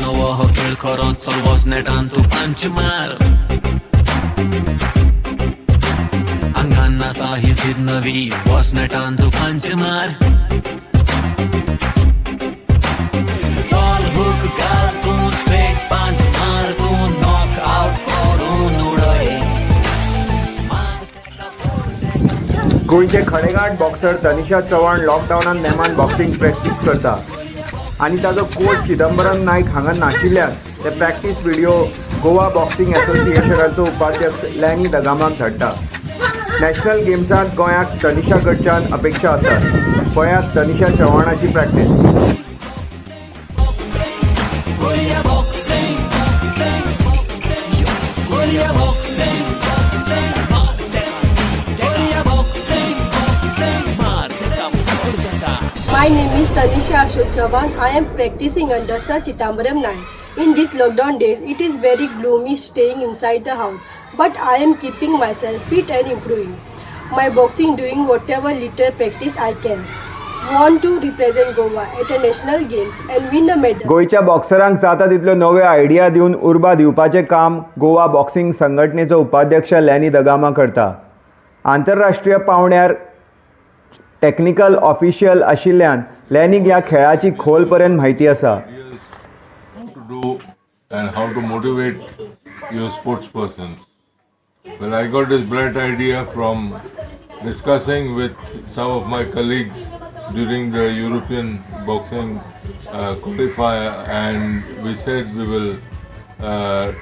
नवो हो खेळ खरो चल वच नेटान तू पंच मार अंगान नासा ही जिद नवी वच नेटान तू पंच मार चल हुक घाल तू स्ट्रेट पंच मार तू नॉक आउट करून उडय गोंयचे खडेगांठ बॉक्सर तनिषा चव्हाण लॉकडावनात नेमान बॉक्सिंग प्रॅक्टीस करता आणि ताजो कोच चिदंबरम नायक हांगा नाशिल्ल्यान ते प्रॅक्टीस व्हिडिओ गोवा बॉक्सिंग असोसिएशनाचो उपाध्यक्ष लॅनी दगामाक धाडटा. नॅशनल गेम्सांत गोंयाक तनिषा कडच्यान अपेक्षा आसात. पळयात तनिषा चव्हाणाची practice. My name is Tanisha Ashok Chavan. I am practicing under Sir Chidambaram Naik. In these lockdown days, it is very gloomy staying inside the house, but I am keeping myself fit and improving. My boxing doing whatever little practice I can. Want to represent Goa at a national games and win a medal. गोंयच्या बॉक्सरांक जाता तितल्यो नव्यो idea दिवन उर्बा दिवपाचें काम Goa boxing संघटनेचो उपाध्यक्ष लॅनी दगामा करता. आंतरराष्ट्रीय पावंड्यार टेक्निकल ऑफिशियल आशिल्ल्यान लॅनीक ह्या खेळाची खोल पर्यंत म्हायती आसा. To do and how to motivate your sports person. Well, I got this bright idea from discussing with some of my colleagues during the European boxing qualifier, and we said we will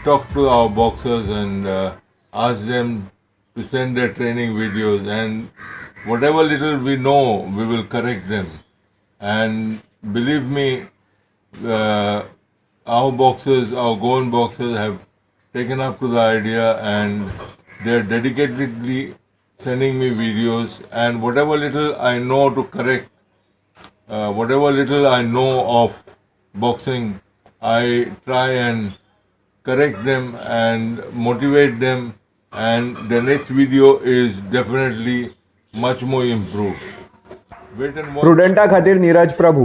talk to our boxers and ask them to send their training videos, and whatever little we know, we will correct them. And believe me, our boxers, our Goan boxers have taken up to the idea, and they are dedicatedly sending me videos, and whatever little I know to correct, whatever little I know of boxing, I try and correct them and motivate them, and the next video is definitely much more improved. Wait and watch. प्रुडंटा खातीर नीरज प्रभू.